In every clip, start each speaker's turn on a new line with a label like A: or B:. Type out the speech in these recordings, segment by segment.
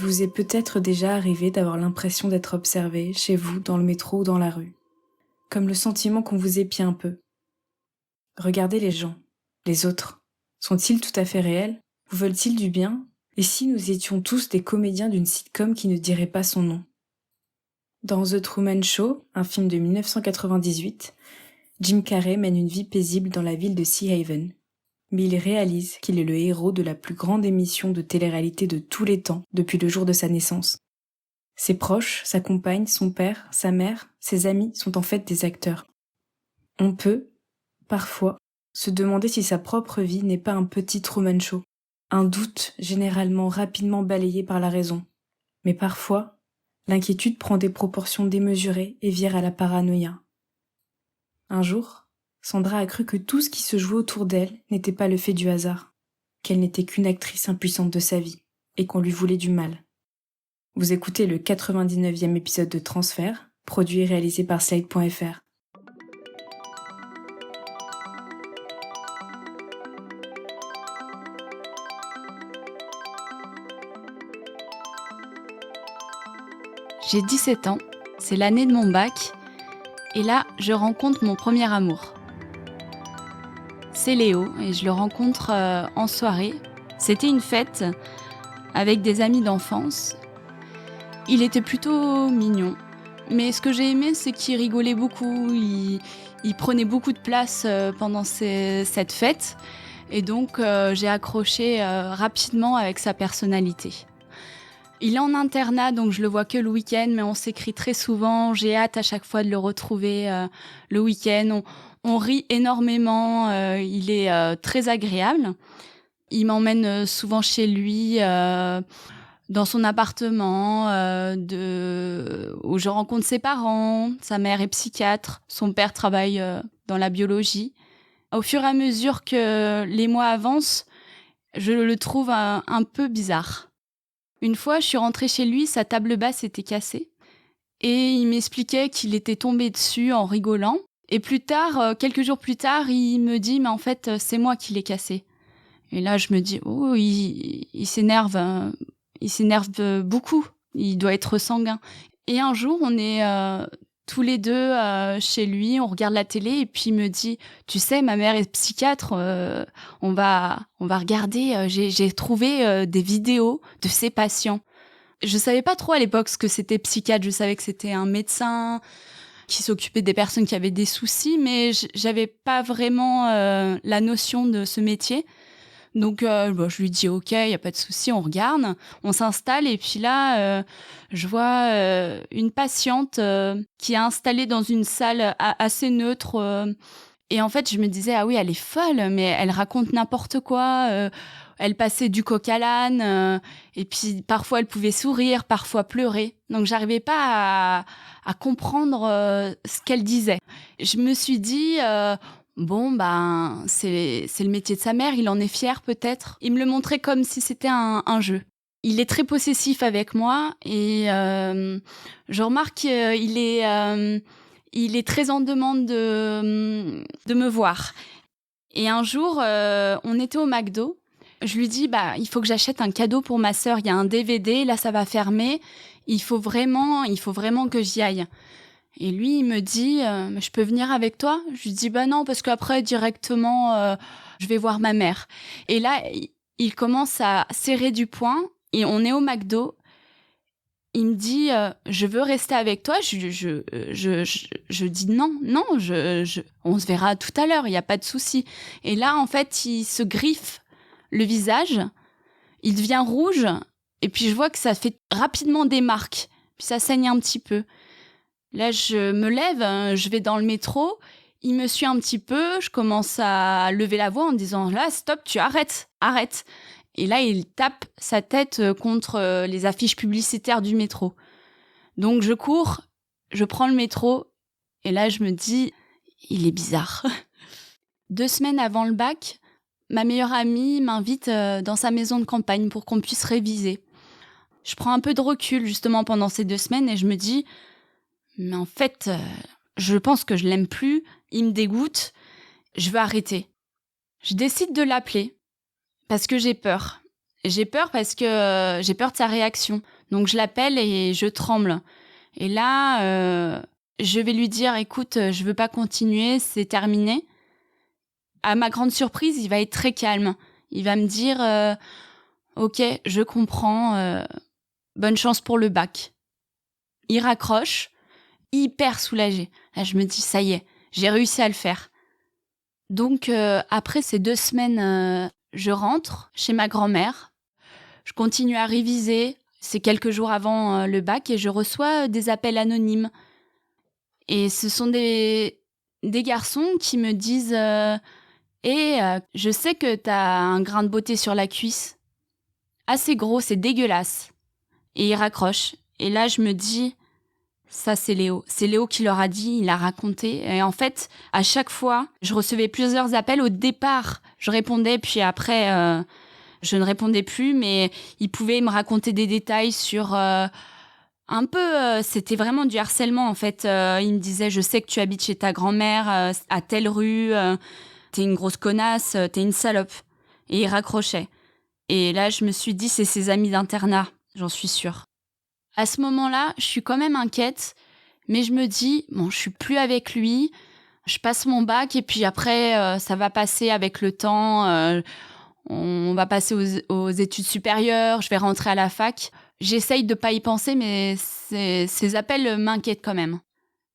A: Il vous est peut-être déjà arrivé d'avoir l'impression d'être observé chez vous, dans le métro ou dans la rue. Comme le sentiment qu'on vous épie un peu. Regardez les gens, les autres. Sont-ils tout à fait réels? Vous veulent-ils du bien? Et si nous étions tous des comédiens d'une sitcom qui ne dirait pas son nom? Dans The Truman Show, un film de 1998, Jim Carrey mène une vie paisible dans la ville de Sea Haven. Mais il réalise qu'il est le héros de la plus grande émission de télé-réalité de tous les temps depuis le jour de sa naissance. Ses proches, sa compagne, son père, sa mère, ses amis sont en fait des acteurs. On peut, parfois, se demander si sa propre vie n'est pas un petit Truman Show, un doute généralement rapidement balayé par la raison. Mais parfois, l'inquiétude prend des proportions démesurées et vire à la paranoïa. Un jour, Sandra a cru que tout ce qui se jouait autour d'elle n'était pas le fait du hasard, qu'elle n'était qu'une actrice impuissante de sa vie, et qu'on lui voulait du mal. Vous écoutez le 99e épisode de Transfert, produit et réalisé par Slate.fr.
B: J'ai 17 ans, c'est l'année de mon bac, et là, je rencontre mon premier amour. C'est Léo, et je le rencontre en soirée. C'était une fête avec des amis d'enfance. Il était plutôt mignon, mais ce que j'ai aimé, c'est qu'il rigolait beaucoup, il prenait beaucoup de place pendant cette fête, et donc j'ai accroché rapidement avec sa personnalité. Il est en internat, donc je le vois que le week-end, mais on s'écrit très souvent. J'ai hâte à chaque fois de le retrouver le week-end. On rit énormément. Il est très agréable. Il m'emmène souvent chez lui, dans son appartement, où je rencontre ses parents. Sa mère est psychiatre. Son père travaille dans la biologie. Au fur et à mesure que les mois avancent, je le trouve un peu bizarre. Une fois, je suis rentrée chez lui, sa table basse était cassée. Et il m'expliquait qu'il était tombé dessus en rigolant. Et plus tard, quelques jours plus tard, il me dit « Mais en fait, c'est moi qui l'ai cassé. » Et là, je me dis « Oh, il s'énerve. Il s'énerve beaucoup. Il doit être sanguin. » Et un jour, on est tous les deux chez lui, on regarde la télé et puis il me dit « Tu sais, ma mère est psychiatre, on va regarder, j'ai trouvé des vidéos de ses patients. » Je savais pas trop à l'époque ce que c'était psychiatre, je savais que c'était un médecin qui s'occupait des personnes qui avaient des soucis, mais j'avais pas vraiment la notion de ce métier. Donc je lui dis ok, y a pas de souci, on regarde, on s'installe et puis là je vois une patiente qui est installée dans une salle assez neutre et en fait je me disais ah oui, elle est folle, mais elle raconte n'importe quoi. Elle passait du coq à l'âne et puis parfois elle pouvait sourire, parfois pleurer. Donc j'arrivais pas à comprendre ce qu'elle disait. Je me suis dit bon, c'est le métier de sa mère, il en est fier peut-être. Il me le montrait comme si c'était un jeu. Il est très possessif avec moi et je remarque qu'il est très en demande de me voir. Et un jour, on était au McDo. Je lui dis, il faut que j'achète un cadeau pour ma sœur. Il y a un DVD, là ça va fermer. Il faut vraiment que j'y aille. Et lui, il me dit, je peux venir avec toi? Je lui dis, non, parce qu'après, directement, je vais voir ma mère. Et là, il commence à serrer du poing et on est au McDo. Il me dit, je veux rester avec toi. Je dis non, on se verra tout à l'heure, il n'y a pas de souci. Et là, en fait, il se griffe le visage, il devient rouge et puis je vois que ça fait rapidement des marques. Puis ça saigne un petit peu. Là, je me lève, je vais dans le métro, il me suit un petit peu, je commence à lever la voix en disant « Là, stop, tu arrête !» Et là, il tape sa tête contre les affiches publicitaires du métro. Donc, je cours, je prends le métro, et là, je me dis « Il est bizarre !» 2 semaines avant le bac, ma meilleure amie m'invite dans sa maison de campagne pour qu'on puisse réviser. Je prends un peu de recul, justement, pendant ces 2 semaines, et je me dis « Mais en fait, je pense que je l'aime plus, il me dégoûte, je veux arrêter. » Je décide de l'appeler parce que j'ai peur. J'ai peur parce que j'ai peur de sa réaction. Donc je l'appelle et je tremble. Et là, je vais lui dire: «Écoute, je veux pas continuer, c'est terminé». À ma grande surprise, il va être très calme. Il va me dire: «OK, je comprends, bonne chance pour le bac». Il raccroche, hyper soulagé. Là, je me dis: «Ça y est, j'ai réussi à le faire». Donc après ces 2 semaines, je rentre chez ma grand-mère. Je continue à réviser. C'est quelques jours avant, le bac et je reçois, des appels anonymes et ce sont des garçons qui me disent, «Eh, je sais que t'as un grain de beauté sur la cuisse. Assez gros, c'est dégueulasse». Et ils raccrochent et là, je me dis: «Ça, c'est Léo». C'est Léo qui leur a dit, il a raconté et en fait, à chaque fois, je recevais plusieurs appels. Au départ, je répondais puis après, je ne répondais plus, mais il pouvait me raconter des détails sur, un peu, c'était vraiment du harcèlement en fait. Il me disait: «Je sais que tu habites chez ta grand-mère, à telle rue, tu une grosse connasse, tu une salope». Et il raccrochait. Et là, je me suis dit: «C'est ses amis d'internat, j'en suis sûre». À ce moment-là, je suis quand même inquiète, mais je me dis: «Bon, je suis plus avec lui, je passe mon bac et puis après, ça va passer avec le temps, on va passer aux études supérieures, je vais rentrer à la fac». J'essaye de pas y penser, mais ces appels m'inquiètent quand même.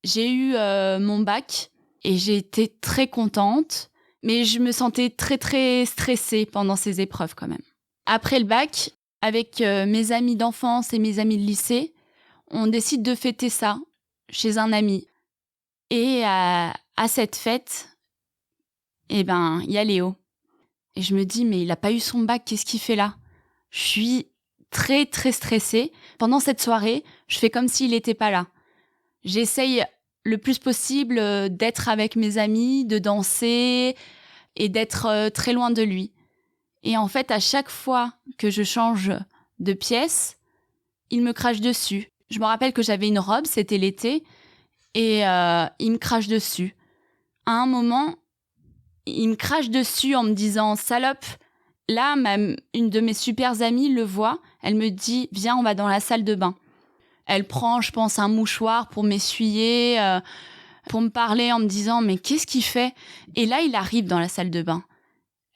B: J'ai eu, mon bac et j'ai été très contente, mais je me sentais très, très stressée pendant ces épreuves quand même. Après le bac, avec, mes amis d'enfance et mes amis de lycée, on décide de fêter ça chez un ami et à cette fête, eh ben, il y a Léo et je me dis: «Mais il a pas eu son bac, qu'est-ce qu'il fait là?» Je suis très, très stressée. Pendant cette soirée, je fais comme s'il était pas là. J'essaye le plus possible, d'être avec mes amis, de danser et d'être, très loin de lui. Et en fait, à chaque fois que je change de pièce, il me crache dessus. Je me rappelle que j'avais une robe, c'était l'été, et il me crache dessus. À un moment, il me crache dessus en me disant: «Salope». Là, une de mes super amies le voit, elle me dit: «Viens, on va dans la salle de bain». Elle prend, je pense, un mouchoir pour m'essuyer, pour me parler en me disant: «Mais qu'est-ce qu'il fait?» Et là, il arrive dans la salle de bain.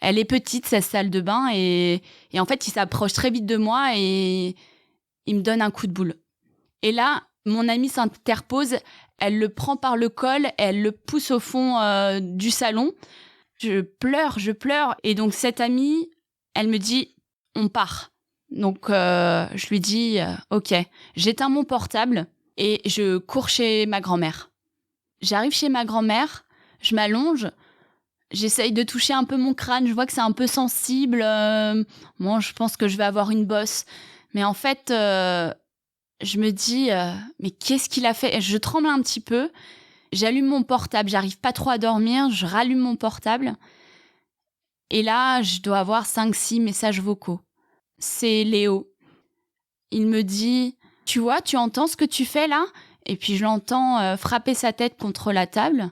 B: Elle est petite, cette salle de bain, et en fait, il s'approche très vite de moi et il me donne un coup de boule. Et là, mon amie s'interpose, elle le prend par le col, elle le pousse au fond du salon. Je pleure. Et donc, cette amie, elle me dit: «On part». Donc, je lui dis: OK». J'éteins mon portable et je cours chez ma grand-mère. J'arrive chez ma grand-mère, je m'allonge, j'essaye de toucher un peu mon crâne, je vois que c'est un peu sensible. Moi, je pense que je vais avoir une bosse. Mais en fait, je me dis: «Mais qu'est-ce qu'il a fait ?» Je tremble un petit peu, j'allume mon portable, j'arrive pas trop à dormir, je rallume mon portable et là, je dois avoir 5-6 messages vocaux. C'est Léo. Il me dit: «Tu vois, tu entends ce que tu fais là ?» Et puis je l'entends frapper sa tête contre la table.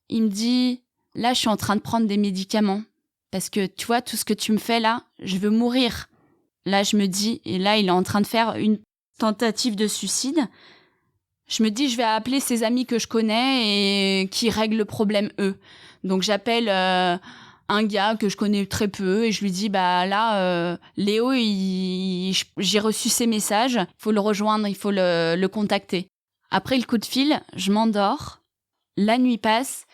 B: Il me dit: «Là, je suis en train de prendre des médicaments parce que tu vois, tout ce que tu me fais là, je veux mourir». Là, je me dis, et là, il est en train de faire une tentative de suicide. Je me dis: je vais appeler ses amis que je connais et qui règlent le problème eux. Donc j'appelle un gars que je connais très peu et je lui dis: bah là, Léo, j'ai reçu ses messages, il faut le rejoindre, il faut le contacter. Après le coup de fil, je m'endors. La nuit passe,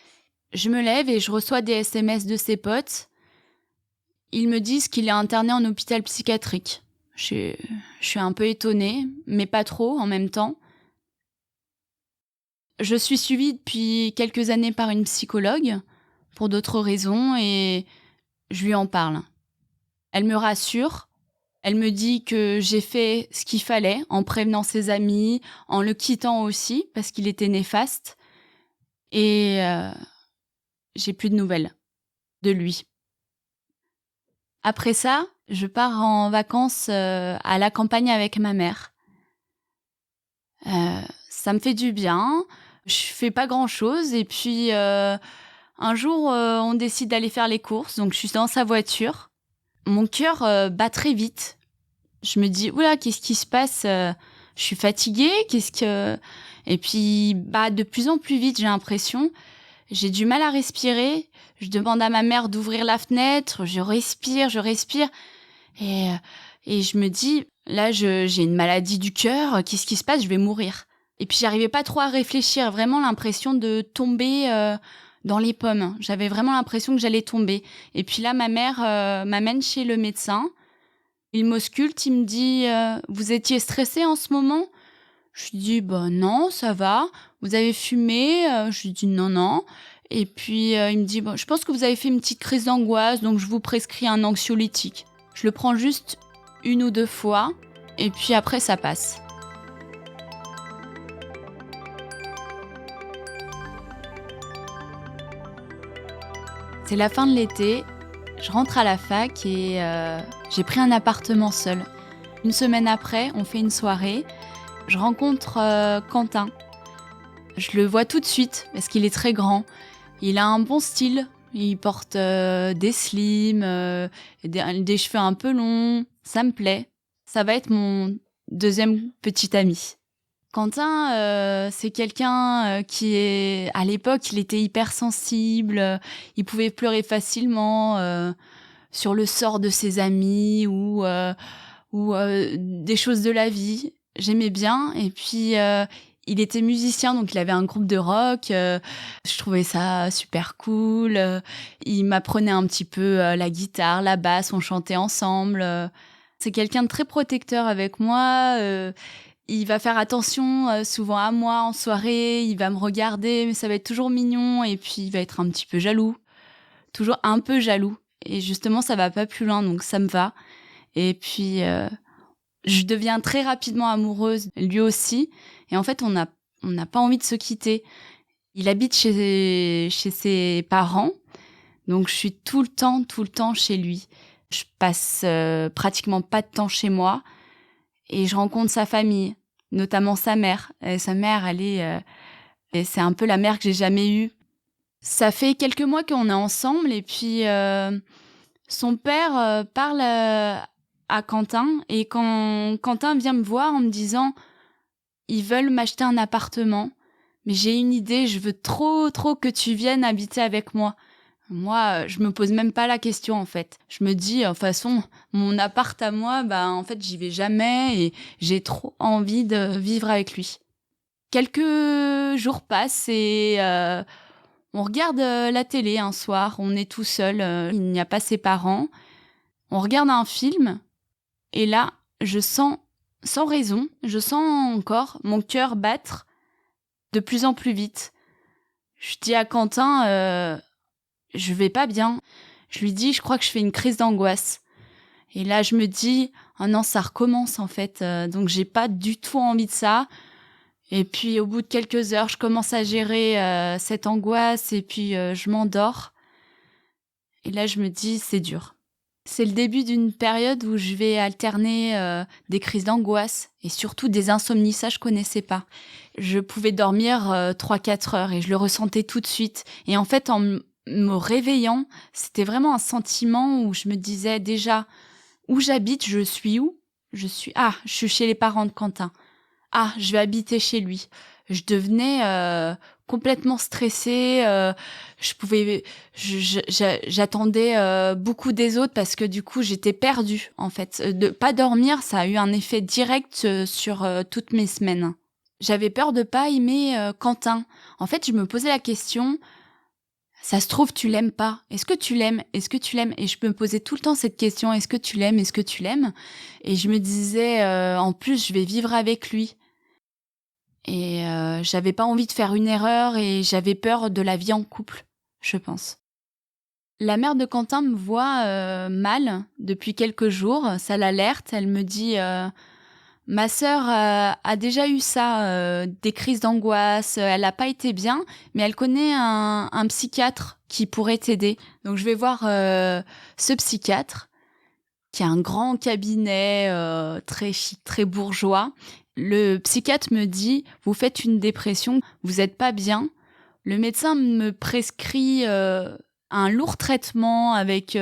B: je me lève et je reçois des SMS de ses potes. Ils me disent qu'il est interné en hôpital psychiatrique. Je suis un peu étonnée, mais pas trop en même temps. Je suis suivie depuis quelques années par une psychologue, pour d'autres raisons, et je lui en parle. Elle me rassure, elle me dit que j'ai fait ce qu'il fallait en prévenant ses amis, en le quittant aussi, parce qu'il était néfaste, et j'ai plus de nouvelles de lui. Après ça, je pars en vacances à la campagne avec ma mère. Ça me fait du bien. Je fais pas grand-chose et puis un jour, on décide d'aller faire les courses, donc je suis dans sa voiture. Mon cœur bat très vite. Je me dis, oula, qu'est-ce qui se passe? Je suis fatiguée, Et puis, de plus en plus vite, j'ai l'impression. J'ai du mal à respirer. Je demande à ma mère d'ouvrir la fenêtre. Je respire. Et, et je me dis, là, j'ai une maladie du cœur. Qu'est-ce qui se passe? Je vais mourir. Et puis, j'arrivais pas trop à réfléchir. Vraiment l'impression de tomber dans les pommes. J'avais vraiment l'impression que j'allais tomber. Et puis là, ma mère m'amène chez le médecin. Il m'ausculte, il me dit vous étiez stressée en ce moment? Je lui dis non, ça va. Vous avez fumé? Je lui dis non. Et puis il me dit je pense que vous avez fait une petite crise d'angoisse, donc je vous prescris un anxiolytique. Je le prends juste 1 ou 2 fois, et puis après ça passe. C'est la fin de l'été. Je rentre à la fac et j'ai pris un appartement seul. 1 semaine après, on fait une soirée. Je rencontre Quentin. Je le vois tout de suite parce qu'il est très grand. Il a un bon style. Il porte des slims, des cheveux un peu longs. Ça me plaît. Ça va être mon deuxième petit ami. Quentin, c'est quelqu'un qui est... À l'époque, il était hypersensible. Il pouvait pleurer facilement sur le sort de ses amis ou des choses de la vie. J'aimais bien. Et puis, il était musicien, donc il avait un groupe de rock. Je trouvais ça super cool. Il m'apprenait un petit peu la guitare, la basse, on chantait ensemble. C'est quelqu'un de très protecteur avec moi. Il va faire attention souvent à moi en soirée. Il va me regarder, mais ça va être toujours mignon. Et puis, il va être un petit peu jaloux. Toujours un peu jaloux. Et justement, ça va pas plus loin, donc ça me va. Et puis, je deviens très rapidement amoureuse, lui aussi. Et en fait, on n'a pas envie de se quitter. Il habite chez ses parents, donc je suis tout le temps chez lui. Je passe pratiquement pas de temps chez moi, et je rencontre sa famille, notamment sa mère. Et sa mère, c'est un peu la mère que j'ai jamais eue. Ça fait quelques mois qu'on est ensemble, et puis son père parle à Quentin, et quand Quentin vient me voir en me disant ils veulent m'acheter un appartement, mais j'ai une idée, je veux trop que tu viennes habiter avec moi. Moi, je me pose même pas la question en fait. Je me dis, de toute façon, mon appart à moi, en fait, j'y vais jamais et j'ai trop envie de vivre avec lui. Quelques jours passent et on regarde la télé un soir. On est tout seul, il n'y a pas ses parents. On regarde un film et là, je sens, sans raison, je sens encore mon cœur battre de plus en plus vite. Je dis à Quentin, je vais pas bien. Je lui dis, je crois que je fais une crise d'angoisse. Et là, je me dis, oh non, ça recommence en fait. Donc, j'ai pas du tout envie de ça. Et puis, au bout de quelques heures, je commence à gérer cette angoisse et puis je m'endors. Et là, je me dis, c'est dur. C'est le début d'une période où je vais alterner des crises d'angoisse et surtout des insomnies. Ça, je connaissais pas. Je pouvais dormir 3-4 heures et je le ressentais tout de suite. Et en fait, en me réveillant, c'était vraiment un sentiment où je me disais déjà où j'habite, je suis où? Je suis chez les parents de Quentin. Je vais habiter chez lui. Je devenais complètement stressée. J'attendais beaucoup des autres parce que du coup, j'étais perdue en fait. De pas dormir, ça a eu un effet direct sur toutes mes semaines. J'avais peur de pas aimer Quentin. En fait, je me posais la question. Ça se trouve, tu l'aimes pas. Est-ce que tu l'aimes? Est-ce que tu l'aimes? Et je me posais tout le temps cette question. Est-ce que tu l'aimes? Est-ce que tu l'aimes? Et je me disais, en plus, je vais vivre avec lui. Et j'avais pas envie de faire une erreur et j'avais peur de la vie en couple, je pense. La mère de Quentin me voit mal depuis quelques jours. Ça l'alerte. Elle me dit... Ma sœur a déjà eu ça, des crises d'angoisse. Elle n'a pas été bien, mais elle connaît un psychiatre qui pourrait t'aider. Donc je vais voir ce psychiatre, qui a un grand cabinet très chic, très bourgeois. Le psychiatre me dit, vous faites une dépression, vous n'êtes pas bien. Le médecin me prescrit un lourd traitement avec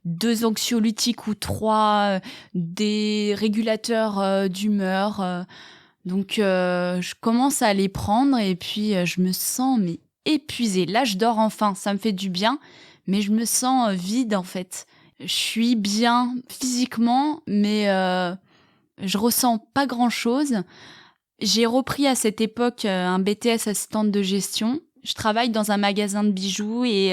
B: 2 anxiolytiques ou 3, des régulateurs d'humeur. Donc je commence à les prendre et puis je me sens mais épuisée. Là, je dors enfin, ça me fait du bien, mais je me sens vide en fait. Je suis bien physiquement, mais je ressens pas grand-chose. J'ai repris à cette époque un BTS assistante de gestion. Je travaille dans un magasin de bijoux et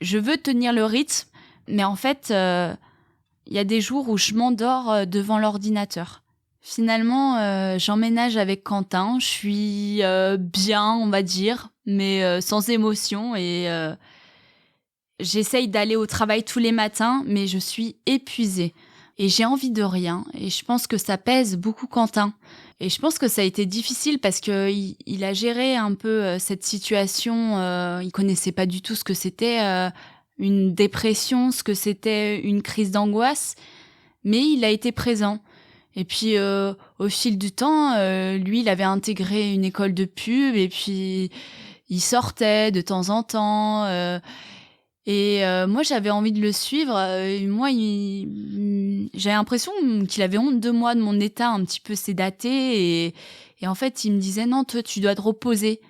B: je veux tenir le rythme, mais en fait, il y a des jours où je m'endors devant l'ordinateur. Finalement, j'emménage avec Quentin. Je suis bien, on va dire, mais sans émotion. Et j'essaye d'aller au travail tous les matins, mais je suis épuisée. Et j'ai envie de rien. Et je pense que ça pèse beaucoup Quentin. Et je pense que ça a été difficile parce que il a géré un peu cette situation. Il connaissait pas du tout ce que c'était une dépression, ce que c'était une crise d'angoisse. Mais il a été présent. Et puis, au fil du temps, lui, il avait intégré une école de pub et puis il sortait de temps en temps. Moi, j'avais envie de le suivre. J'avais l'impression qu'il avait honte de moi, de mon état un petit peu sédaté. Et en fait, il me disait, non, toi, tu dois te reposer.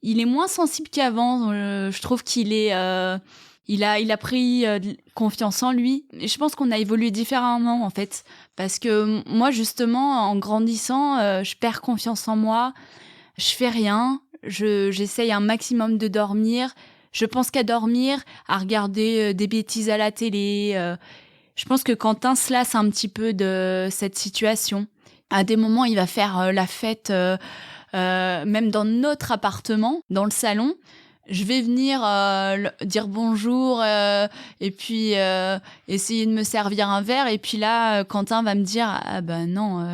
B: Il est moins sensible qu'avant. Je trouve qu'il est... il a pris confiance en lui. Et je pense qu'on a évolué différemment, en fait. Parce que moi, justement, en grandissant, je perds confiance en moi. Je fais rien. J'essaye un maximum de dormir. Je pense qu'à dormir, à regarder des bêtises à la télé. Je pense que Quentin se lasse un petit peu de cette situation. À des moments, il va faire la fête, même dans notre appartement, dans le salon. Je vais venir dire bonjour et puis essayer de me servir un verre. Et puis là, Quentin va me dire « Ah ben non,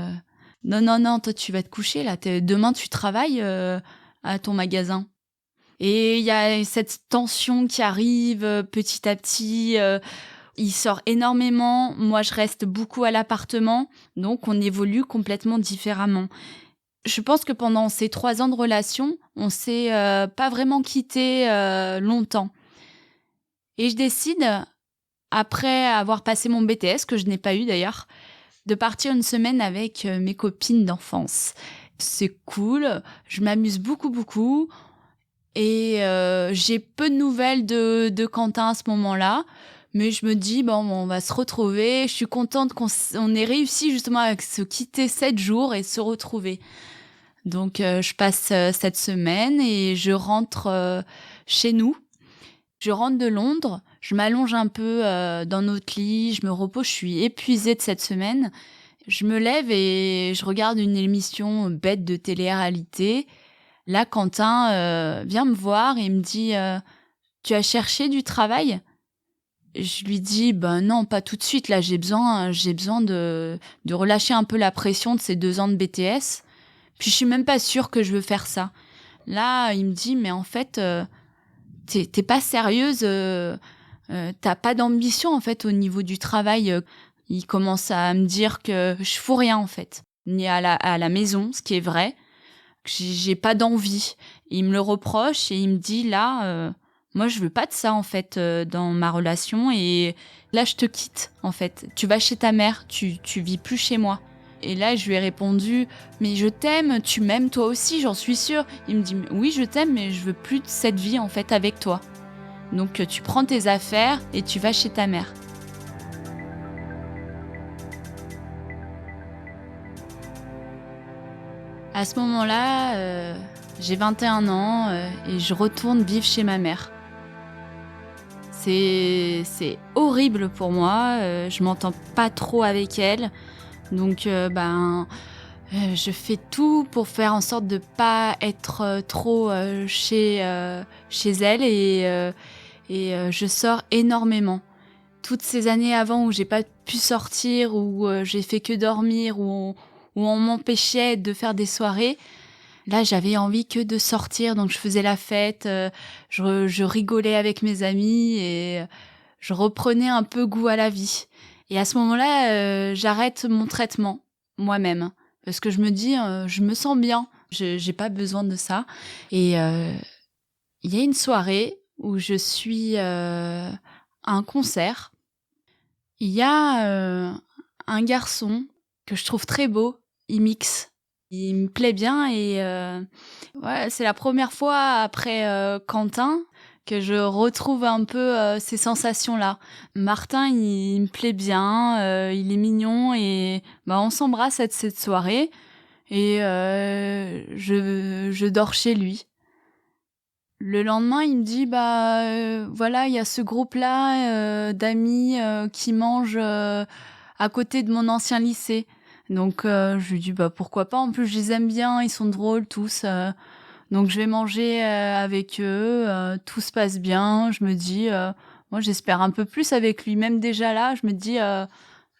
B: non, toi tu vas te coucher là. Demain tu travailles à ton magasin. » Et il y a cette tension qui arrive petit à petit. Il sort énormément. Moi, je reste beaucoup à l'appartement. Donc, on évolue complètement différemment. Je pense que pendant ces 3 ans de relation, on s'est pas vraiment quitté longtemps. Et je décide, après avoir passé mon BTS, que je n'ai pas eu d'ailleurs, de partir une semaine avec mes copines d'enfance. C'est cool. Je m'amuse beaucoup. Et j'ai peu de nouvelles de Quentin à ce moment-là, mais je me dis, bon, on va se retrouver. Je suis contente qu'on ait réussi justement à se quitter 7 jours et se retrouver. Donc, je passe cette semaine et je rentre chez nous. Je rentre de Londres, je m'allonge un peu dans notre lit, je me repose, je suis épuisée de cette semaine. Je me lève et je regarde une émission bête de télé-réalité. Là, Quentin vient me voir et me dit « Tu as cherché du travail ?» Je lui dis « Ben non, pas tout de suite. Là, j'ai besoin de relâcher un peu la pression de ces 2 ans de BTS. Puis je suis même pas sûre que je veux faire ça. » Là, il me dit « Mais en fait, t'es pas sérieuse. T'as pas d'ambition en fait au niveau du travail. » Il commence à me dire que je fous rien en fait, ni à la maison, ce qui est vrai. J'ai pas d'envie. Il me le reproche et il me dit là, moi je veux pas de ça en fait dans ma relation et là je te quitte en fait. Tu vas chez ta mère, tu vis plus chez moi. Et là je lui ai répondu mais je t'aime, tu m'aimes toi aussi, j'en suis sûre. Il me dit oui je t'aime mais je veux plus de cette vie en fait avec toi. Donc tu prends tes affaires et tu vas chez ta mère. À ce moment-là, j'ai 21 ans et je retourne vivre chez ma mère. C'est horrible pour moi, je m'entends pas trop avec elle. Donc je fais tout pour faire en sorte de pas être trop chez elle et je sors énormément. Toutes ces années avant où j'ai pas pu sortir, où j'ai fait que dormir, où on m'empêchait de faire des soirées. Là, j'avais envie que de sortir, donc je faisais la fête, je rigolais avec mes amis et je reprenais un peu goût à la vie. Et à ce moment-là, j'arrête mon traitement moi-même parce que je me dis, je me sens bien, j'ai pas besoin de ça. Et il y a une soirée où je suis à un concert. Il y a un garçon que je trouve très beau, il mixe. Il me plaît bien et ouais, c'est la première fois après Quentin que je retrouve un peu ces sensations-là. Martin, il me plaît bien, il est mignon et on s'embrasse cette soirée et je dors chez lui. Le lendemain, il me dit voilà, il y a ce groupe-là d'amis qui mangent à côté de mon ancien lycée. Donc je lui dis pourquoi pas, en plus je les aime bien, ils sont drôles tous. Donc je vais manger avec eux, tout se passe bien, je me dis moi j'espère un peu plus avec lui, même déjà là, je me dis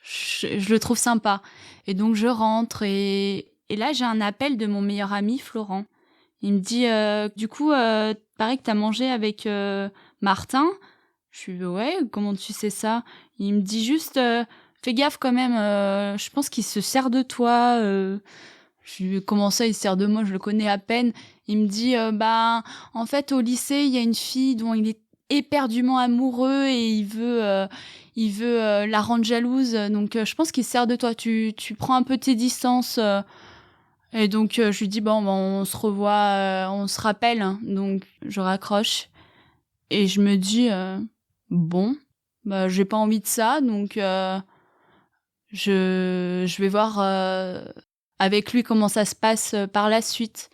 B: je le trouve sympa. Et donc je rentre et là j'ai un appel de mon meilleur ami Florent. Il me dit du coup paraît que t'as mangé avec Martin. Je lui dis ouais, comment tu sais ça? Il me dit juste fais gaffe quand même, je pense qu'il se sert de toi. Je lui dis comment ça il se sert de moi, je le connais à peine. Il me dit en fait au lycée il y a une fille dont il est éperdument amoureux et il veut la rendre jalouse, donc je pense qu'il se sert de toi, tu prends un peu tes distances. Et donc je lui dis on se revoit, on se rappelle, hein. Donc je raccroche et je me dis bon, j'ai pas envie de ça, donc je vais voir avec lui comment ça se passe par la suite.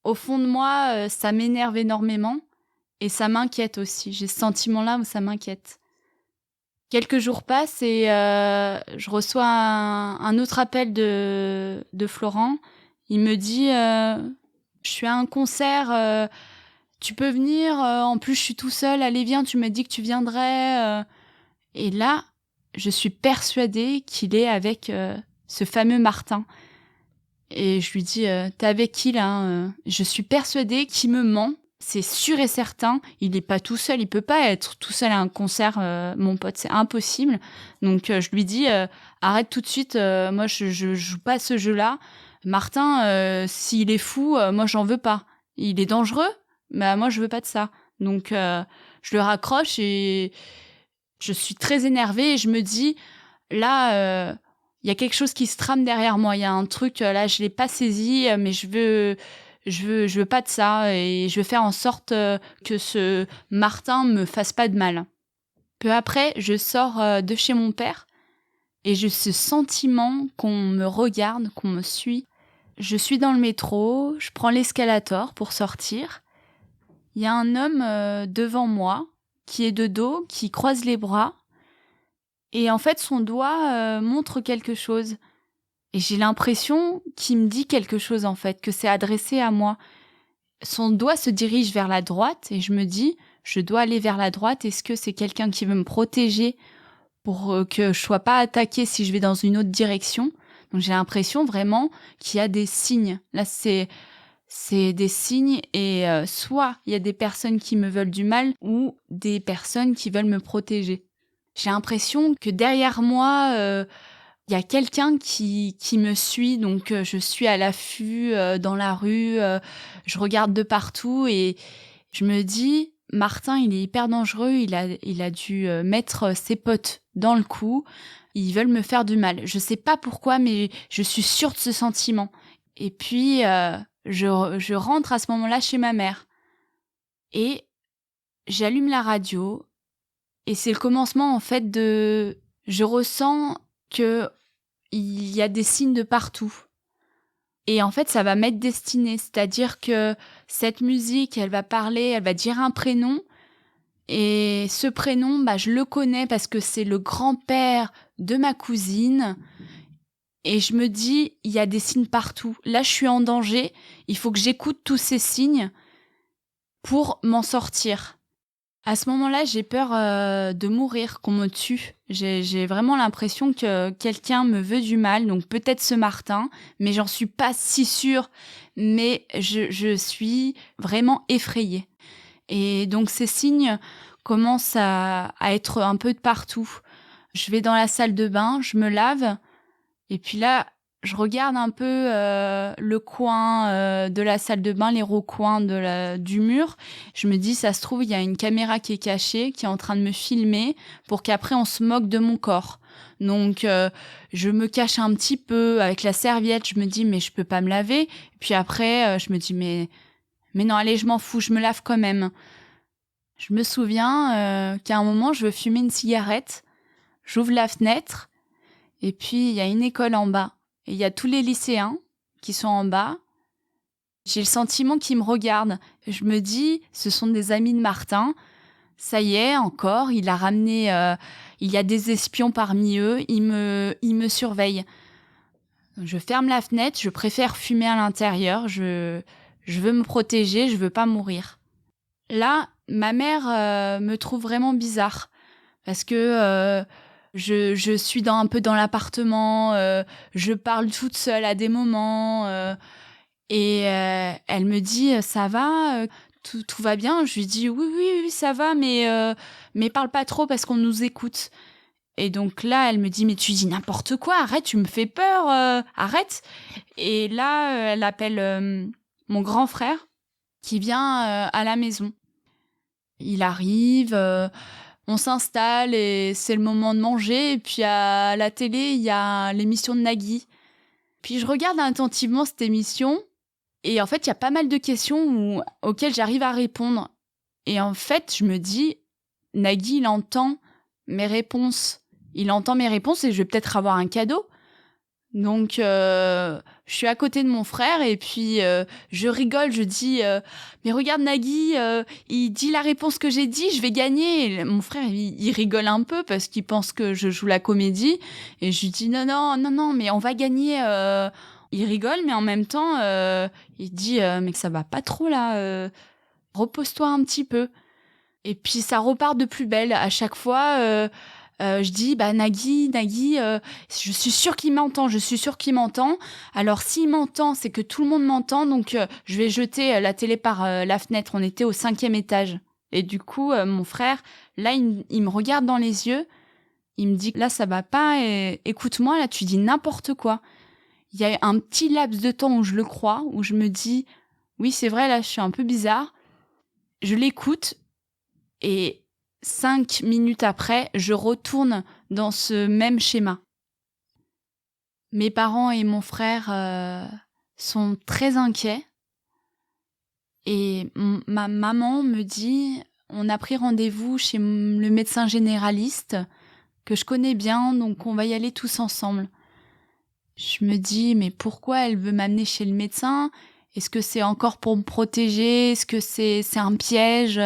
B: Au fond de moi, ça m'énerve énormément et ça m'inquiète aussi. J'ai ce sentiment-là où ça m'inquiète. Quelques jours passent et je reçois un autre appel de Florent. Il me dit je suis à un concert, tu peux venir, en plus je suis tout seul, allez viens, tu m'as dit que tu viendrais. Et là, je suis persuadée qu'il est avec ce fameux Martin. Et je lui dis t'es avec qui là? Je suis persuadée qu'il me ment. C'est sûr et certain, il est pas tout seul, il peut pas être tout seul à un concert, mon pote, c'est impossible. Donc je lui dis arrête tout de suite, moi je joue pas à ce jeu-là. Martin, s'il est fou, moi j'en veux pas. Il est dangereux, mais moi je veux pas de ça. Donc je le raccroche et je suis très énervée et je me dis là il y a quelque chose qui se trame derrière moi, il y a un truc là je l'ai pas saisi, mais je veux pas de ça et je veux faire en sorte que ce Martin me fasse pas de mal. Peu après, je sors de chez mon père et j'ai ce sentiment qu'on me regarde, qu'on me suit. Je suis dans le métro, je prends l'escalator pour sortir. Il y a un homme devant moi qui est de dos, qui croise les bras et en fait son doigt montre quelque chose. Et j'ai l'impression qu'il me dit quelque chose en fait, que c'est adressé à moi. Son doigt se dirige vers la droite et je me dis, je dois aller vers la droite. Est-ce que c'est quelqu'un qui veut me protéger pour que je sois pas attaquée si je vais dans une autre direction? Donc j'ai l'impression vraiment qu'il y a des signes. Là, c'est des signes et soit il y a des personnes qui me veulent du mal ou des personnes qui veulent me protéger. J'ai l'impression que derrière moi, il y a quelqu'un qui me suit, donc je suis à l'affût dans la rue, je regarde de partout et je me dis, Martin, il est hyper dangereux, il a dû mettre ses potes dans le coup, ils veulent me faire du mal. Je sais pas pourquoi, mais je suis sûre de ce sentiment. Et puis, je rentre à ce moment-là chez ma mère et j'allume la radio et c'est le commencement en fait de... Je ressens que il y a des signes de partout. Et en fait, ça va m'être destiné. C'est-à-dire que cette musique, elle va parler, elle va dire un prénom. Et ce prénom, je le connais parce que c'est le grand-père de ma cousine. Et je me dis, il y a des signes partout. Là, je suis en danger. Il faut que j'écoute tous ces signes pour m'en sortir. À ce moment-là, j'ai peur de mourir, qu'on me tue. J'ai vraiment l'impression que quelqu'un me veut du mal, donc peut-être ce Martin, mais j'en suis pas si sûre. Mais je suis vraiment effrayée. Et donc ces signes commencent à être un peu de partout. Je vais dans la salle de bain, je me lave, et puis là, Je regarde un peu le coin de la salle de bain, les recoins du mur. Je me dis, ça se trouve, il y a une caméra qui est cachée, qui est en train de me filmer pour qu'après on se moque de mon corps. Donc, je me cache un petit peu avec la serviette. Je me dis, mais je peux pas me laver. Puis après, je me dis, mais non, allez, je m'en fous, je me lave quand même. Je me souviens qu'à un moment, je veux fumer une cigarette. J'ouvre la fenêtre et puis il y a une école en bas. Et il y a tous les lycéens qui sont en bas. J'ai le sentiment qu'ils me regardent. Je me dis, ce sont des amis de Martin. Ça y est, encore, il a ramené... il y a des espions parmi eux. Ils me surveillent. Je ferme la fenêtre. Je préfère fumer à l'intérieur. Je veux me protéger. Je veux pas mourir. Là, ma mère me trouve vraiment bizarre. Parce que... Je suis un peu dans l'appartement, je parle toute seule à des moments et elle me dit ça va, tout va bien. Je lui dis oui ça va, mais parle pas trop parce qu'on nous écoute. Et donc là elle me dit mais tu dis n'importe quoi, arrête, tu me fais peur, arrête. Et là elle appelle mon grand frère qui vient à la maison. Il arrive. On s'installe et c'est le moment de manger. Et puis à la télé, il y a l'émission de Nagui. Puis je regarde attentivement cette émission. Et en fait, il y a pas mal de questions auxquelles j'arrive à répondre. Et en fait, je me dis, Nagui, il entend mes réponses. Il entend mes réponses et je vais peut-être avoir un cadeau. Donc, je suis à côté de mon frère et puis je rigole, je dis mais regarde Nagui, il dit la réponse que j'ai dit, je vais gagner. Et mon frère, il rigole un peu parce qu'il pense que je joue la comédie et je lui dis non, mais on va gagner. Il rigole, mais en même temps, il dit mais que ça va pas trop là, repose-toi un petit peu. Et puis ça repart de plus belle à chaque fois. Je dis, Nagui, je suis sûre qu'il m'entend. Alors, s'il m'entend, c'est que tout le monde m'entend. Donc, je vais jeter la télé par la fenêtre. On était au 5e étage. Et du coup, mon frère, là, il me regarde dans les yeux. Il me dit, là, ça va pas. Et, écoute-moi, là, tu dis n'importe quoi. Il y a un petit laps de temps où je le crois, où je me dis, oui, c'est vrai, là, je suis un peu bizarre. Je l'écoute et 5 minutes après, je retourne dans ce même schéma. Mes parents et mon frère sont très inquiets. Et ma maman me dit, on a pris rendez-vous chez le médecin généraliste, que je connais bien, donc on va y aller tous ensemble. Je me dis, mais pourquoi elle veut m'amener chez le médecin ? Est-ce que c'est encore pour me protéger ? Est-ce que c'est un piège ?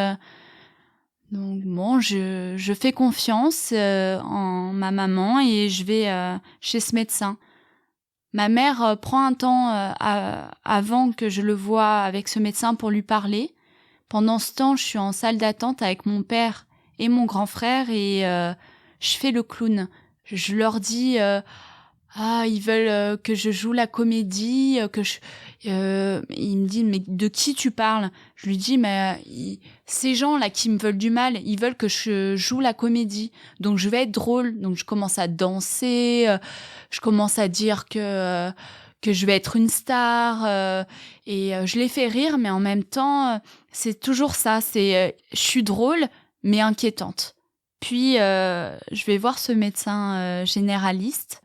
B: Donc bon, je fais confiance en ma maman et je vais chez ce médecin. Ma mère prend un temps avant que je le voie avec ce médecin pour lui parler. Pendant ce temps, je suis en salle d'attente avec mon père et mon grand frère et je fais le clown. Je leur dis ils veulent que je joue la comédie, ils me disent mais de qui tu parles ? Je lui dis mais ces gens-là qui me veulent du mal, ils veulent que je joue la comédie. Donc je vais être drôle. Donc je commence à danser, je commence à dire que je vais être une star et je les fais rire, mais en même temps c'est toujours ça, c'est je suis drôle mais inquiétante. Puis je vais voir ce médecin généraliste.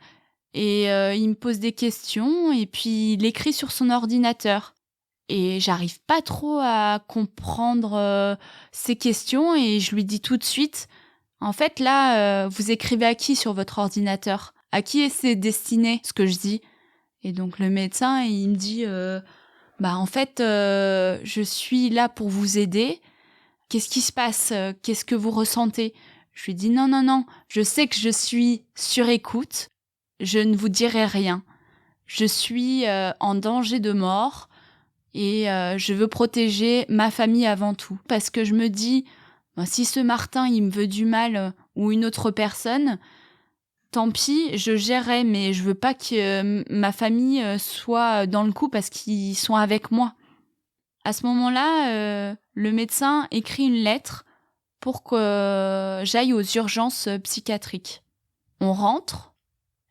B: Et il me pose des questions et puis il écrit sur son ordinateur. Et j'arrive pas trop à comprendre ces questions et je lui dis tout de suite, en fait là, vous écrivez à qui sur votre ordinateur ? À qui est-ce destiné ce que je dis ? Et donc le médecin, il me dit, en fait, je suis là pour vous aider. Qu'est-ce qui se passe ? Qu'est-ce que vous ressentez ? Je lui dis non, je sais que je suis sur écoute. Je ne vous dirai rien. Je suis en danger de mort et je veux protéger ma famille avant tout. Parce que je me dis, si ce Martin, il me veut du mal ou une autre personne, tant pis, je gérerai, mais je veux pas que ma famille soit dans le coup parce qu'ils sont avec moi. À ce moment-là, le médecin écrit une lettre pour que j'aille aux urgences psychiatriques. On rentre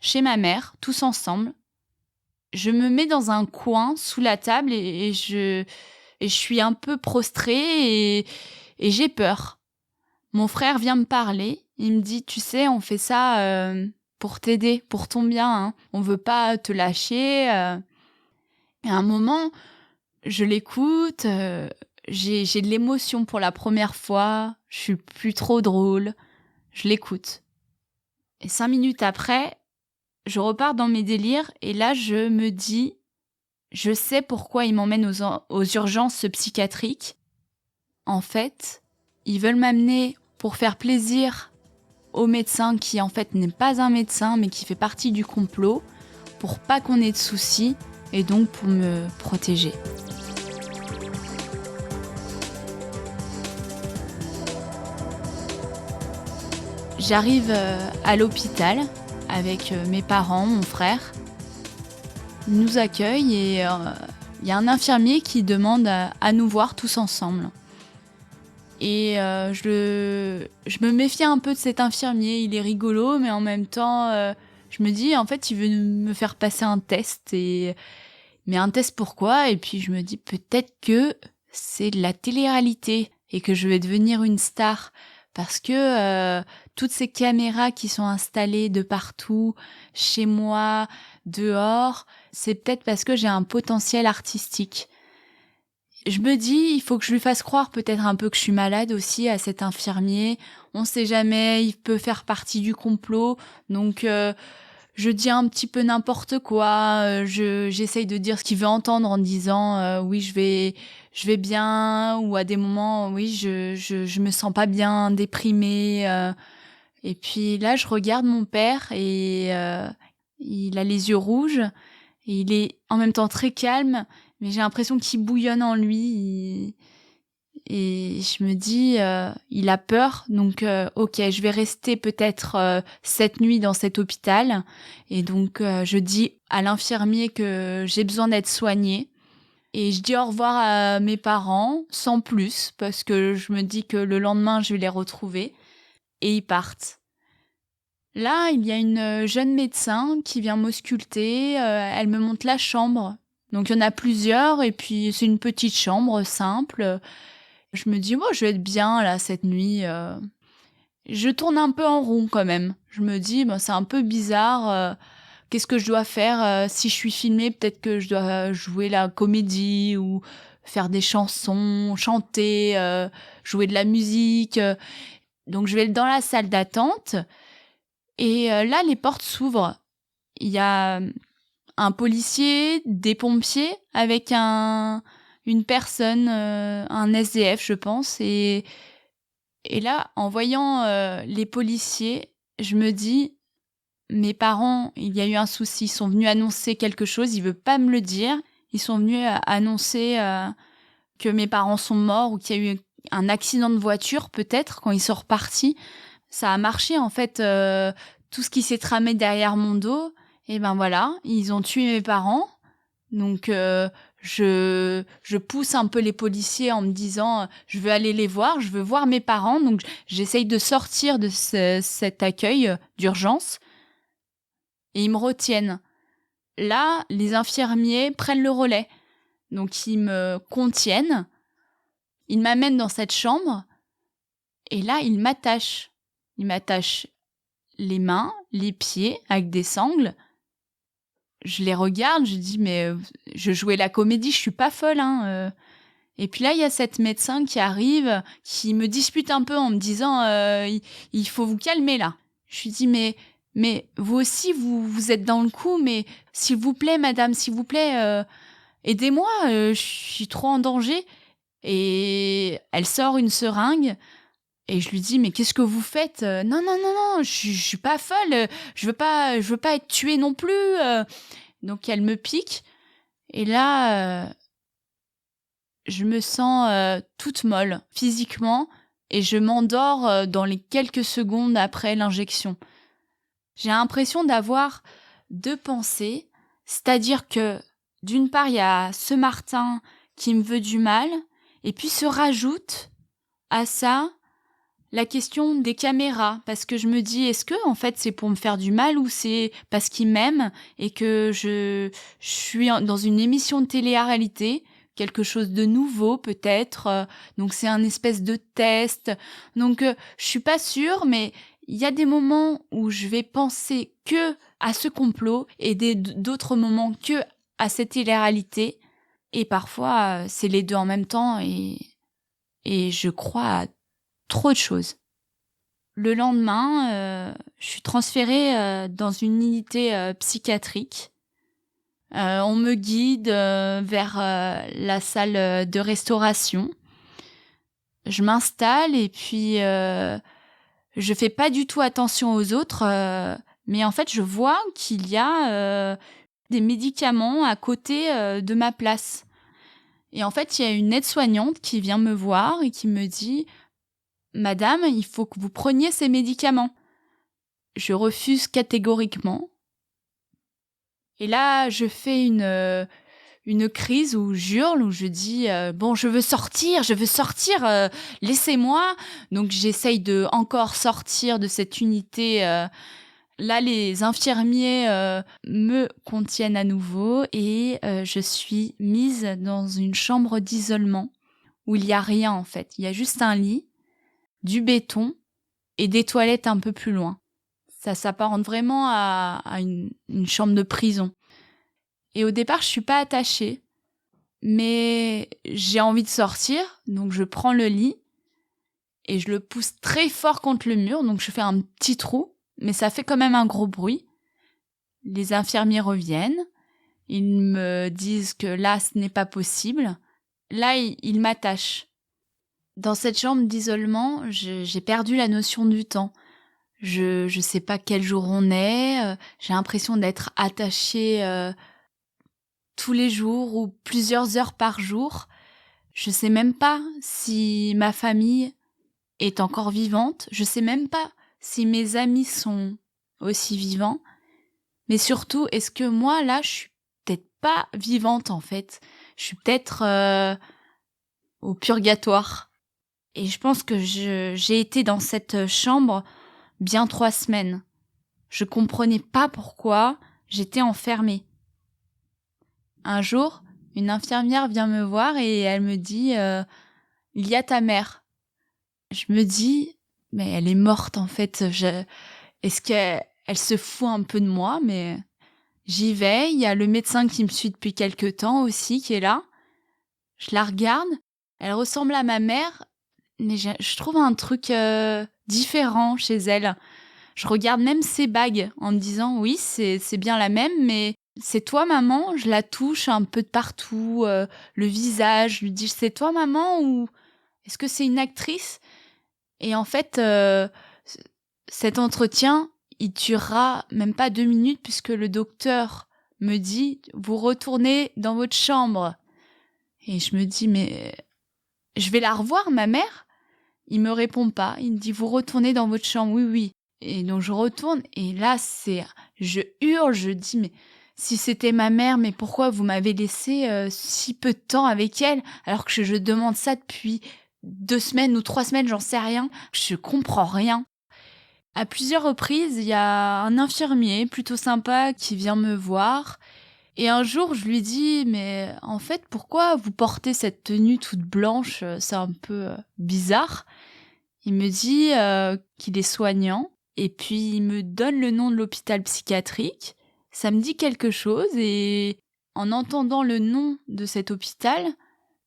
B: chez ma mère, tous ensemble. Je me mets dans un coin sous la table et je suis un peu prostrée et j'ai peur. Mon frère vient me parler. Il me dit, tu sais, on fait ça pour t'aider, pour ton bien. Hein. On veut pas te lâcher. Et à un moment, je l'écoute. J'ai de l'émotion pour la première fois. Je suis plus trop drôle. Je l'écoute. Et 5 minutes après, je repars dans mes délires. Et là, je me dis, je sais pourquoi ils m'emmènent aux urgences psychiatriques. En fait, ils veulent m'amener pour faire plaisir au médecin qui en fait n'est pas un médecin mais qui fait partie du complot pour pas qu'on ait de soucis et donc pour me protéger. J'arrive à l'hôpital avec mes parents, mon frère. Ils nous accueillent et il y a un infirmier qui demande à nous voir tous ensemble. Et je me méfie un peu de cet infirmier. Il est rigolo, mais en même temps, je me dis, en fait, il veut me faire passer un test. Mais un test pourquoi ? Et puis je me dis, peut-être que c'est de la télé-réalité et que je vais devenir une star. Parce que toutes ces caméras qui sont installées de partout, chez moi, dehors, c'est peut-être parce que j'ai un potentiel artistique. Je me dis, il faut que je lui fasse croire peut-être un peu que je suis malade aussi à cet infirmier. On sait jamais, il peut faire partie du complot. Donc, je dis un petit peu n'importe quoi. J'essaye de dire ce qu'il veut entendre en disant oui, je vais bien. Ou à des moments, oui, je me sens pas bien, déprimée. Et puis là, je regarde mon père et il a les yeux rouges. Et il est en même temps très calme. Mais j'ai l'impression qu'il bouillonne en lui. Et je me dis, il a peur. Donc, ok, je vais rester peut-être cette nuit dans cet hôpital. Et donc, je dis à l'infirmier que j'ai besoin d'être soignée. Et je dis au revoir à mes parents, sans plus, parce que je me dis que le lendemain, je vais les retrouver. Et ils partent. Là, il y a une jeune médecin qui vient m'ausculter. Elle me montre la chambre. Donc, il y en a plusieurs, et puis c'est une petite chambre simple. Je me dis, je vais être bien, là, cette nuit. Je tourne un peu en rond, quand même. Je me dis, c'est un peu bizarre. Qu'est-ce que je dois faire si je suis filmée, peut-être que je dois jouer la comédie ou faire des chansons, chanter, jouer de la musique. Donc, je vais dans la salle d'attente. Et là, les portes s'ouvrent. Il y a un policier, des pompiers, avec une personne, un SDF, je pense. Et là, en voyant les policiers, je me dis, mes parents, il y a eu un souci. Ils sont venus annoncer quelque chose, ils ne veulent pas me le dire. Ils sont venus annoncer que mes parents sont morts ou qu'il y a eu un accident de voiture, peut-être, quand ils sont repartis. Ça a marché, en fait, tout ce qui s'est tramé derrière mon dos. Et ben voilà, ils ont tué mes parents. Donc, je pousse un peu les policiers en me disant je veux aller les voir, je veux voir mes parents. Donc, j'essaye de sortir de cet accueil d'urgence. Et ils me retiennent. Là, les infirmiers prennent le relais. Donc, ils me contiennent. Ils m'amènent dans cette chambre. Et là, ils m'attachent. Ils m'attachent les mains, les pieds avec des sangles. Je les regarde, je dis, mais je jouais la comédie, je suis pas folle. Hein. Et puis là, il y a cette médecin qui arrive, qui me dispute un peu en me disant, il faut vous calmer là. Je lui dis, mais vous aussi, vous êtes dans le coup, mais s'il vous plaît, madame, s'il vous plaît, aidez-moi, je suis trop en danger. Et elle sort une seringue. Et je lui dis, mais qu'est-ce que vous faites ? Non, je suis pas folle, je veux pas être tuée non plus. Donc elle me pique. Et là, je me sens toute molle physiquement et je m'endors dans les quelques secondes après l'injection. J'ai l'impression d'avoir deux pensées, c'est-à-dire que d'une part, il y a ce Martin qui me veut du mal, et puis se rajoute à ça la question des caméras, parce que je me dis, est-ce que en fait c'est pour me faire du mal ou c'est parce qu'ils m'aiment et que je suis dans une émission de télé-réalité, quelque chose de nouveau peut-être, donc c'est un espèce de test. Donc je suis pas sûre, mais il y a des moments où je vais penser que à ce complot et d'autres moments que à cette télé-réalité. Et parfois, c'est les deux en même temps et je crois à trop de choses. Le lendemain, je suis transférée dans une unité psychiatrique. On me guide vers la salle de restauration. Je m'installe et puis je fais pas du tout attention aux autres, mais en fait, je vois qu'il y a des médicaments à côté de ma place. Et en fait, il y a une aide-soignante qui vient me voir et qui me dit « Madame, il faut que vous preniez ces médicaments. » Je refuse catégoriquement. Et là, je fais une crise où j'hurle, où je dis bon, je veux sortir, laissez-moi. Donc j'essaye de encore sortir de cette unité. Là, les infirmiers me contiennent à nouveau et je suis mise dans une chambre d'isolement où il y a rien en fait. Il y a juste un lit, du béton et des toilettes un peu plus loin. Ça s'apparente vraiment à une chambre de prison. Et au départ, je suis pas attachée, mais j'ai envie de sortir, donc je prends le lit et je le pousse très fort contre le mur, donc je fais un petit trou, mais ça fait quand même un gros bruit. Les infirmiers reviennent, ils me disent que là, ce n'est pas possible. Là, ils m'attachent. Dans cette chambre d'isolement, j'ai perdu la notion du temps. Je sais pas quel jour on est, j'ai l'impression d'être attachée tous les jours ou plusieurs heures par jour. Je sais même pas si ma famille est encore vivante. Je sais même pas si mes amis sont aussi vivants. Mais surtout, est-ce que moi, là, je suis peut-être pas vivante, en fait. Je suis peut-être au purgatoire. Et je pense que j'ai été dans cette chambre bien 3 semaines. Je comprenais pas pourquoi j'étais enfermée. Un jour, une infirmière vient me voir et elle me dit il y a ta mère. Je me dis mais elle est morte en fait. Est-ce qu'elle se fout un peu de moi? Mais j'y vais. Il y a le médecin qui me suit depuis quelque temps aussi qui est là. Je la regarde. Elle ressemble à ma mère, mais je trouve un truc différent chez elle. Je regarde même ses bagues en me disant oui, c'est bien la même, mais c'est toi maman? Je la touche un peu de partout, le visage, je lui dis c'est toi maman ou est-ce que c'est une actrice? Et en fait, cet entretien, il durera même pas 2 minutes puisque le docteur me dit vous retournez dans votre chambre. Et je me dis mais je vais la revoir ma mère? Il me répond pas, il me dit vous retournez dans votre chambre. Oui oui. Et donc je retourne et là je hurle, je dis mais si c'était ma mère, mais pourquoi vous m'avez laissé si peu de temps avec elle alors que je demande ça depuis 2 semaines ou 3 semaines, j'en sais rien. Je comprends rien. À plusieurs reprises, il y a un infirmier plutôt sympa qui vient me voir et un jour je lui dis mais en fait pourquoi vous portez cette tenue toute blanche, c'est un peu bizarre. Il me dit qu'il est soignant. Et puis, il me donne le nom de l'hôpital psychiatrique. Ça me dit quelque chose et en entendant le nom de cet hôpital,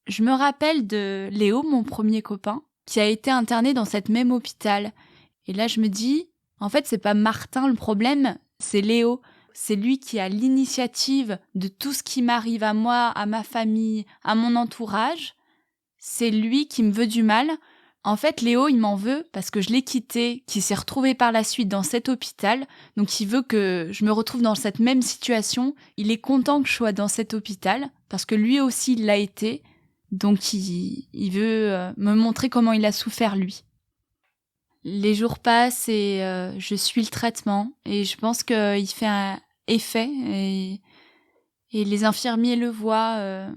B: je me rappelle de Léo, mon premier copain, qui a été interné dans cet même hôpital. Et là, je me dis, en fait, c'est pas Martin le problème, c'est Léo. C'est lui qui a l'initiative de tout ce qui m'arrive à moi, à ma famille, à mon entourage. C'est lui qui me veut du mal. En fait, Léo, il m'en veut parce que je l'ai quitté, qu'il s'est retrouvé par la suite dans cet hôpital. Donc, il veut que je me retrouve dans cette même situation. Il est content que je sois dans cet hôpital parce que lui aussi, il l'a été. Donc, il veut me montrer comment il a souffert, lui. Les jours passent et je suis le traitement. Et je pense qu'il fait un effet. Et les infirmiers le voient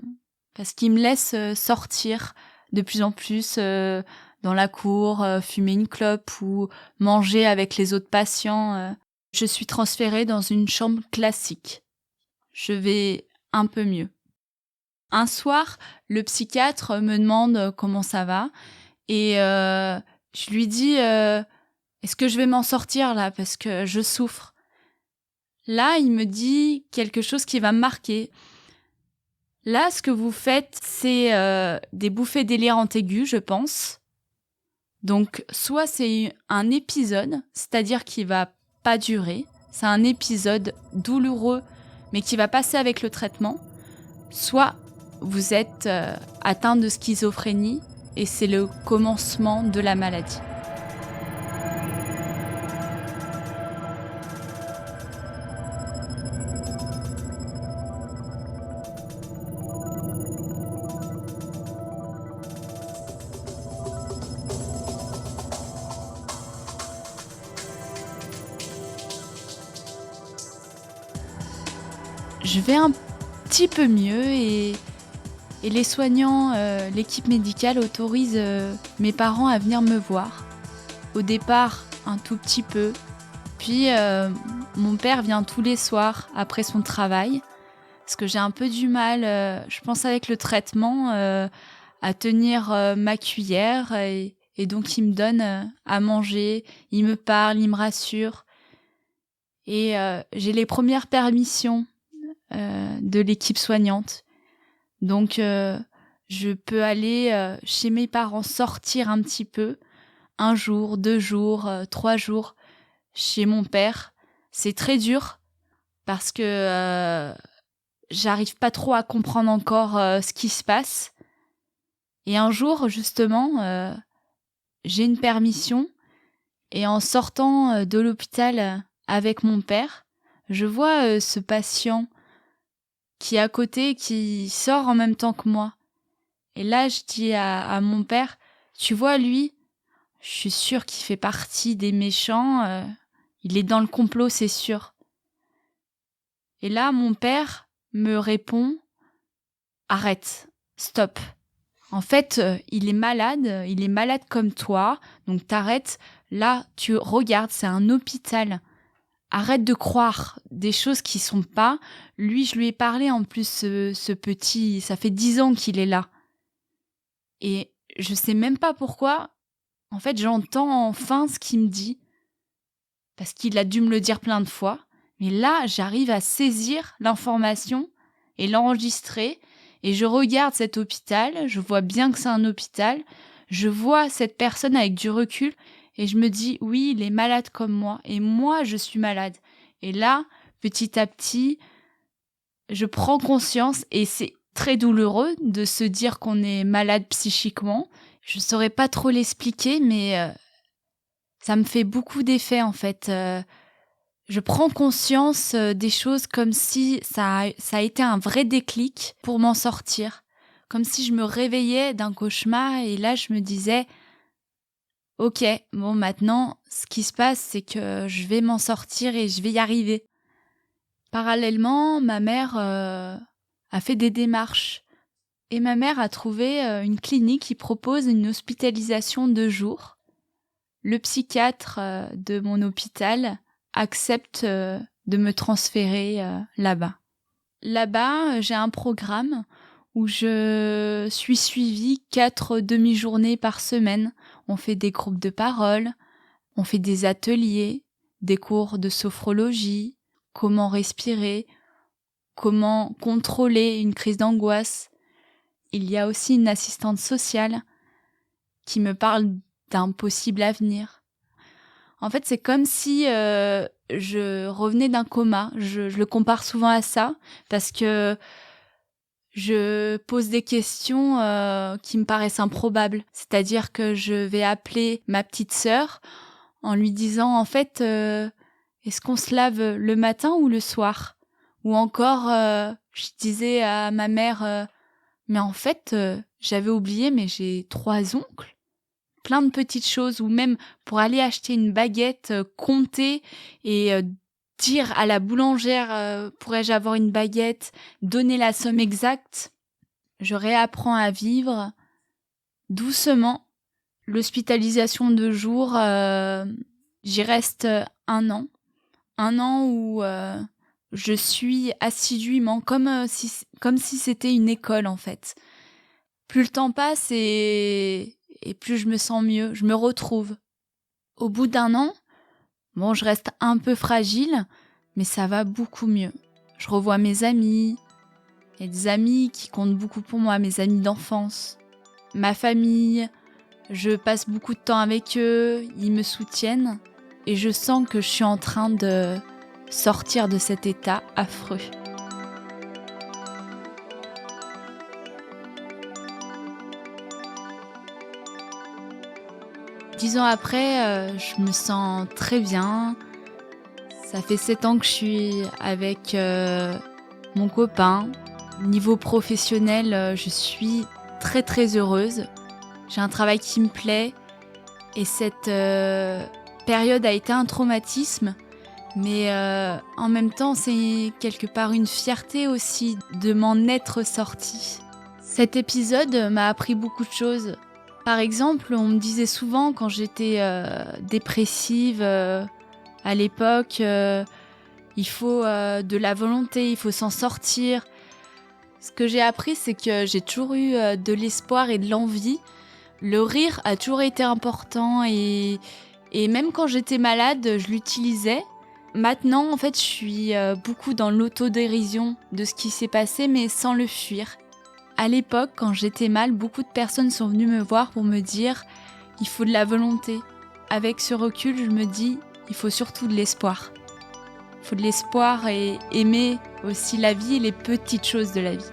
B: parce qu'ils me laissent sortir de plus en plus dans la cour, fumer une clope ou manger avec les autres patients. Je suis transférée dans une chambre classique. Je vais un peu mieux. Un soir, le psychiatre me demande comment ça va et je lui dis est-ce que je vais m'en sortir là parce que je souffre. Là, il me dit quelque chose qui va me marquer. Là, ce que vous faites, c'est des bouffées délirantes aiguës, je pense. Donc, soit c'est un épisode, c'est-à-dire qu'il va pas durer. C'est un épisode douloureux, mais qui va passer avec le traitement. Soit vous êtes atteint de schizophrénie et c'est le commencement de la maladie. Je vais un petit peu mieux et les soignants, l'équipe médicale autorise mes parents à venir me voir. Au départ, un tout petit peu. Puis mon père vient tous les soirs après son travail. Parce que j'ai un peu du mal, je pense avec le traitement, à tenir ma cuillère. Et donc il me donne à manger, il me parle, il me rassure. Et j'ai les premières permissions de l'équipe soignante. Donc, je peux aller chez mes parents, sortir un petit peu, 1 jour, 2 jours, 3 jours, chez mon père. C'est très dur parce que j'arrive pas trop à comprendre encore ce qui se passe. Et un jour, justement, j'ai une permission et en sortant de l'hôpital avec mon père, je vois ce patient qui est à côté, qui sort en même temps que moi. Et là, je dis à mon père, tu vois, lui, je suis sûre qu'il fait partie des méchants, il est dans le complot, c'est sûr. Et là, mon père me répond, arrête, stop. En fait, il est malade comme toi, donc t'arrêtes. Là, tu regardes, c'est un hôpital. Arrête de croire des choses qui sont pas. Lui, je lui ai parlé en plus, ce petit, ça fait 10 ans qu'il est là. Et je sais même pas pourquoi. En fait, j'entends enfin ce qu'il me dit. Parce qu'il a dû me le dire plein de fois. Mais là, j'arrive à saisir l'information et l'enregistrer. Et je regarde cet hôpital. Je vois bien que c'est un hôpital. Je vois cette personne avec du recul. Et je me dis, oui, il est malade comme moi. Et moi, je suis malade. Et là, petit à petit, je prends conscience. Et c'est très douloureux de se dire qu'on est malade psychiquement. Je saurais pas trop l'expliquer, mais ça me fait beaucoup d'effet, en fait. Je prends conscience des choses comme si ça a été un vrai déclic pour m'en sortir. Comme si je me réveillais d'un cauchemar et là, je me disais... Ok, bon maintenant, ce qui se passe, c'est que je vais m'en sortir et je vais y arriver. Parallèlement, ma mère a fait des démarches et ma mère a trouvé une clinique qui propose une hospitalisation 2 jours. Le psychiatre de mon hôpital accepte de me transférer là-bas. Là-bas, j'ai un programme où je suis suivie 4 demi-journées par semaine. On fait des groupes de parole, on fait des ateliers, des cours de sophrologie, comment respirer, comment contrôler une crise d'angoisse. Il y a aussi une assistante sociale qui me parle d'un possible avenir. En fait, c'est comme si je revenais d'un coma. Je le compare souvent à ça parce que je pose des questions qui me paraissent improbables. C'est-à-dire que je vais appeler ma petite sœur en lui disant, en fait, est-ce qu'on se lave le matin ou le soir ? Ou encore, je disais à ma mère, mais en fait, j'avais oublié, mais j'ai 3 oncles. Plein de petites choses, ou même pour aller acheter une baguette, compter et dire à la boulangère pourrais-je avoir une baguette, donner la somme exacte. Je réapprends à vivre doucement L'hospitalisation de jour, j'y reste 1 an. 1 an où je suis assidûment, comme si c'était une école en fait. Plus le temps passe et plus je me sens mieux, je me retrouve. Au bout d'1 an, bon, je reste un peu fragile, mais ça va beaucoup mieux. Je revois mes amis, il y a des amis qui comptent beaucoup pour moi, mes amis d'enfance, ma famille, je passe beaucoup de temps avec eux, ils me soutiennent et je sens que je suis en train de sortir de cet état affreux. Dix ans après, je me sens très bien. Ça fait 7 ans que je suis avec mon copain. Niveau professionnel, je suis très très heureuse. J'ai un travail qui me plaît et cette période a été un traumatisme, mais en même temps c'est quelque part une fierté aussi de m'en être sortie. Cet épisode m'a appris beaucoup de choses. Par exemple, on me disait souvent quand j'étais dépressive à l'époque, il faut de la volonté, il faut s'en sortir. Ce que j'ai appris, c'est que j'ai toujours eu de l'espoir et de l'envie. Le rire a toujours été important et même quand j'étais malade, je l'utilisais. Maintenant, en fait, je suis beaucoup dans l'autodérision de ce qui s'est passé, mais sans le fuir. À l'époque, quand j'étais mal, beaucoup de personnes sont venues me voir pour me dire « il faut de la volonté ». Avec ce recul, je me dis « il faut surtout de l'espoir ». Il faut de l'espoir et aimer aussi la vie et les petites choses de la vie.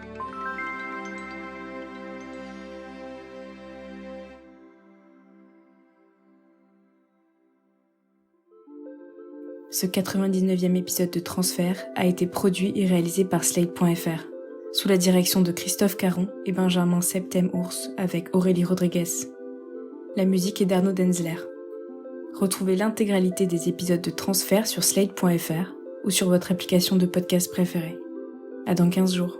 A: Ce 99e épisode de Transfert a été produit et réalisé par Slate.fr, sous la direction de Christophe Caron et Benjamin Septem-Ours avec Aurélie Rodriguez. La musique est d'Arnaud Denzler. Retrouvez l'intégralité des épisodes de Transfert sur Slate.fr ou sur votre application de podcast préférée. À dans 15 jours.